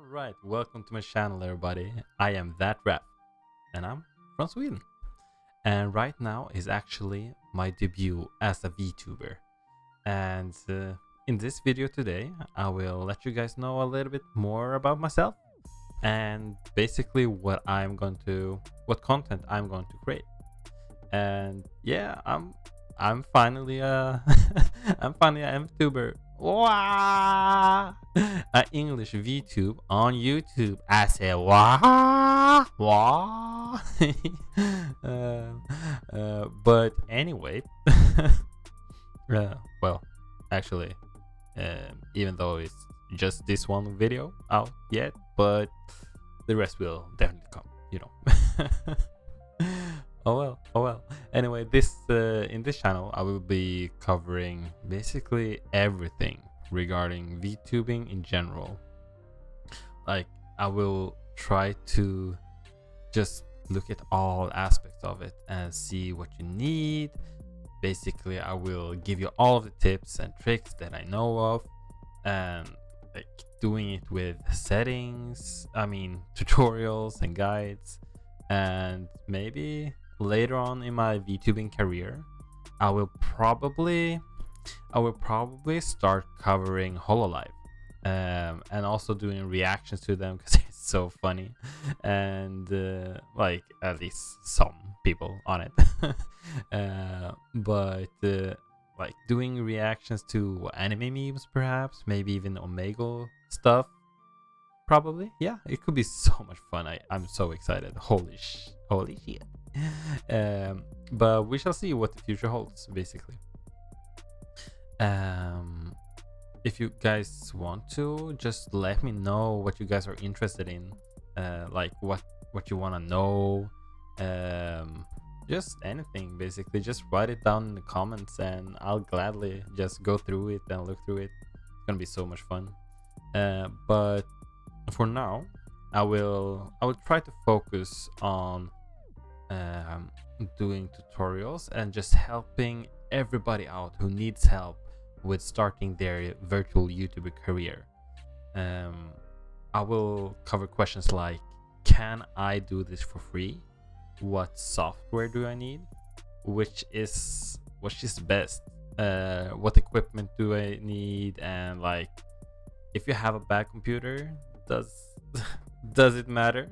Alright, welcome to my channel everybody. I am vtuber and I'm from Sweden. And right now is actually my debut as a VTuber. And in this video today, I will let you guys know a little bit more about myself and basically what content I'm going to create. And yeah, I'm finally I'm finally a vtuber. Wow! An English VTube on YouTube. I said wow, wow. But anyway, well, actually, even though it's just this one video out yet, but the rest will definitely come. You know. Oh well. Anyway, in this channel, I will be covering basically everything regarding VTubing in general. Like, I will try to just look at all aspects of it and see what you need. Basically, I will give you all of the tips and tricks that I know of, and like doing it with settings, tutorials and guides, and maybe later on in my VTubing career, I will probably start covering Hololive, and also doing reactions to them because it's so funny, and like at least some people on it. But like doing reactions to anime memes, perhaps, maybe even Omegle stuff. Probably, yeah, it could be so much fun. I'm so excited. Holy shit. But we shall see what the future holds, basically. If you guys want to, just let me know what you guys are interested in, like what you want to know, just anything, basically. Just write it down in the comments and I'll gladly just go through it and look through it. It's gonna be so much fun. But for now, I will try to focus on doing tutorials and just helping everybody out who needs help with starting their virtual YouTuber career. I will cover questions like, can I do this for free? What software do I need? Which is best? What equipment do I need? And like, if you have a bad computer, does it matter?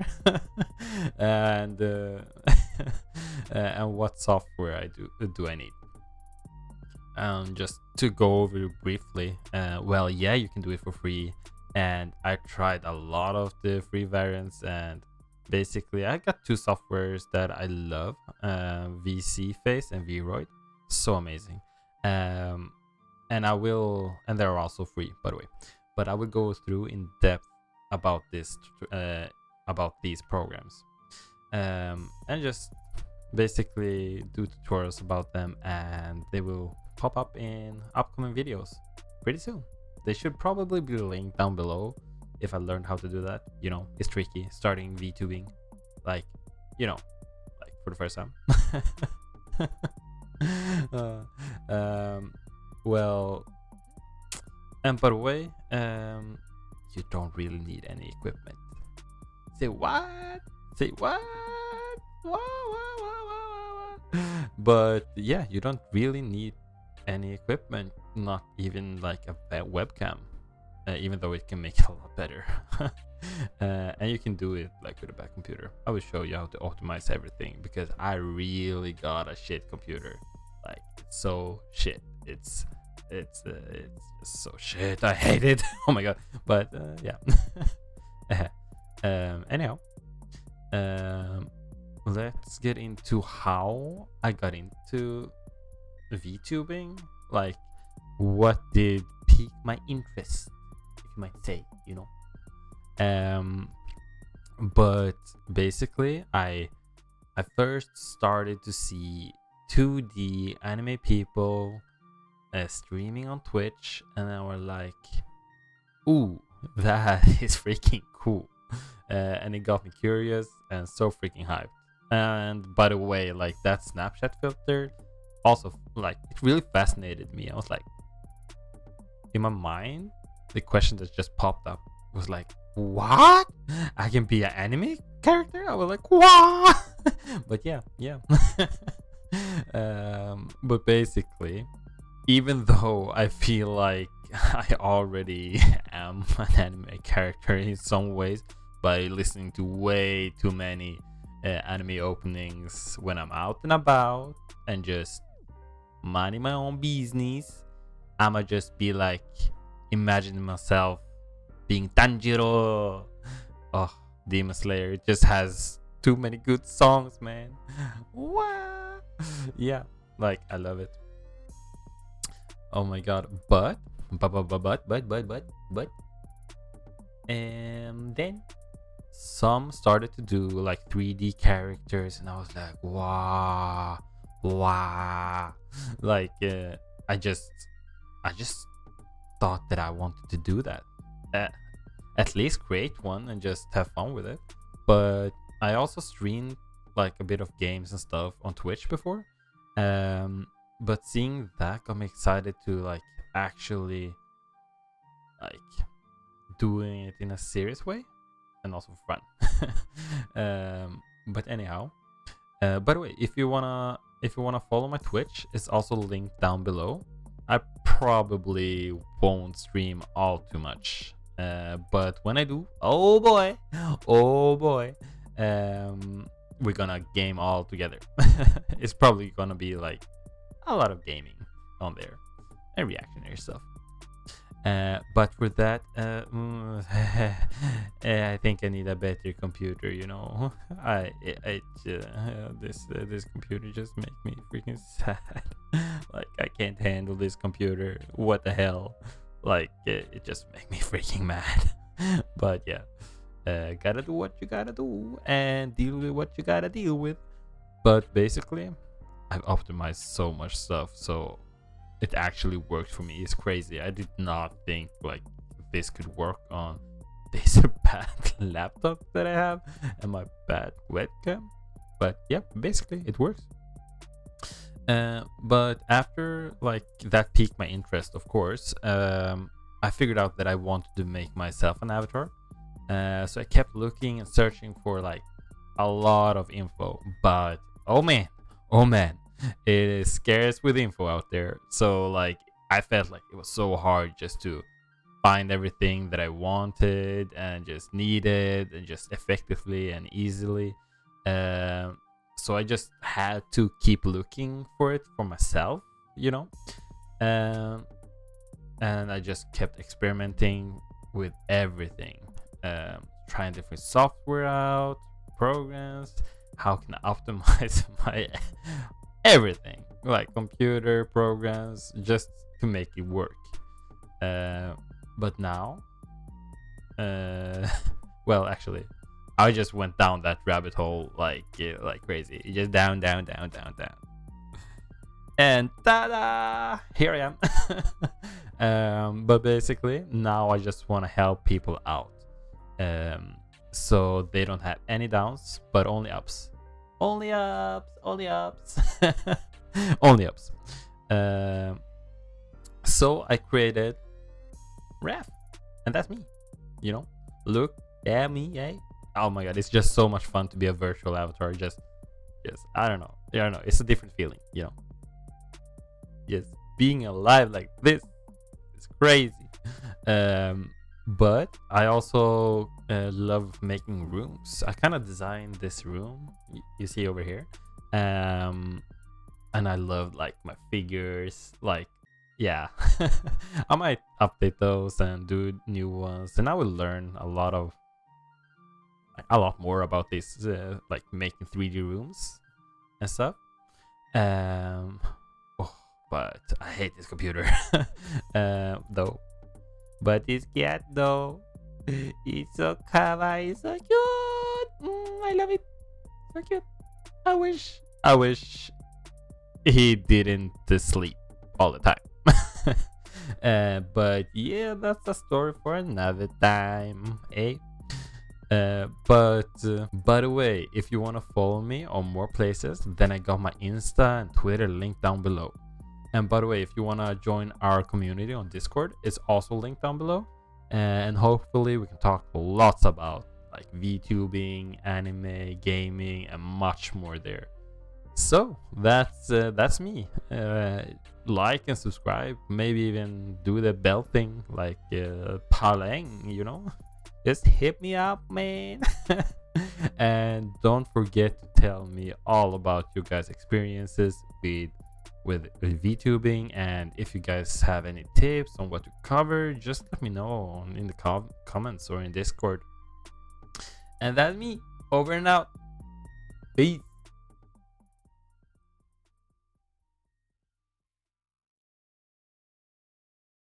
And and what software do I need? Just to go over briefly, well, yeah, you can do it for free, and I tried a lot of the free variants, and basically I got two softwares that I love, vseeface and vroid. So amazing. And they're also free, by the way, but I will go through in depth about these programs, and just basically do tutorials about them, and they will pop up in upcoming videos pretty soon. They should probably be linked down below if I learned how to do that. You know, it's tricky starting VTubing, like for the first time. Well, and by the way, you don't really need any equipment. Say what? Wow. But yeah, you don't really need any equipment, not even like a webcam, even though it can make it a lot better. And you can do it like with a bad computer. I will show you how to optimize everything, because I really got a shit computer. Like, it's so shit. It's so shit. I hate it. Oh my god. But yeah. Anyhow, let's get into how I got into VTubing. Like, what did pique my interest, if you might say, you know. But basically, I first started to see 2D anime people streaming on Twitch, and I was like, ooh, that is freaking cool. And it got me curious and so freaking hyped. And by the way, like, that Snapchat filter also, like, it really fascinated me. I was like, in my mind, the question that just popped up was like, what? I can be an anime character? I was like, what? But yeah. But basically, even though I feel like I already am an anime character in some ways by listening to way too many anime openings when I'm out and about and just minding my own business, I'ma just be like imagining myself being Tanjiro. Oh, Demon Slayer just has too many good songs, man. Wow. Yeah, like I love it. Oh my god, but and then some started to do like 3D characters, and I was like, wow. Like I just thought that I wanted to do that, at least create one and just have fun with it. But I also streamed like a bit of games and stuff on Twitch before, but seeing that got me excited to like actually like doing it in a serious way and also fun. But anyhow, by the way, if you wanna follow my Twitch, it's also linked down below. I probably won't stream all too much, but when I do, oh boy, we're gonna game all together. It's probably gonna be like a lot of gaming on there and reactionary stuff. But for that, I think I need a better computer. You know, this computer just makes me freaking sad. Like I can't handle this computer. What the hell? Like it just makes me freaking mad. But yeah, gotta do what you gotta do and deal with what you gotta deal with. But basically, I've optimized so much stuff, so it actually worked for me. It's crazy. I did not think like this could work on this bad laptop that I have and my bad webcam. But yeah, basically it works. But after like that piqued my interest, of course, I figured out that I wanted to make myself an avatar. So I kept looking and searching for like a lot of info, but oh man, it is scarce with info out there. So like I felt like it was so hard just to find everything that I wanted and just needed and just effectively and easily. So I just had to keep looking for it for myself, you know. And I just kept experimenting with everything, trying different software out, programs. How can I optimize my everything, like computer programs, just to make it work. But now, well, actually, I just went down that rabbit hole like crazy. Just down, and ta-da! Here I am. But basically, now I just want to help people out, so they don't have any downs, but only ups. Only ups. Only ups. So I created Raf, and that's me. You know, look at me, eh? Oh my god, it's just so much fun to be a virtual avatar. Just I don't know. It's a different feeling, you know. Just being alive like this is crazy. But I also love making rooms. I kind of designed this room you see over here, and I love like my figures. Like, yeah, I might update those and do new ones, and I will learn a lot more about this, like making 3D rooms and stuff. But I hate this computer, though. But it's cat though. It's so kawaii, so cute. I love it. So cute. I wish he didn't sleep all the time. But yeah, that's a story for another time, eh? But by the way, if you want to follow me on more places, then I got my Insta and Twitter linked down below. And by the way, if you want to join our community on Discord, it's also linked down below. and hopefully we can talk lots about like vtubing, anime, gaming, and much more there. So that's me. Like and subscribe, maybe even do the bell thing like Paleng, you know. Just hit me up, man. And don't forget to tell me all about your guys' experiences with vtubing, and if you guys have any tips on what to cover, just let me know in the comments or in Discord. And that's me, over and out. Peace.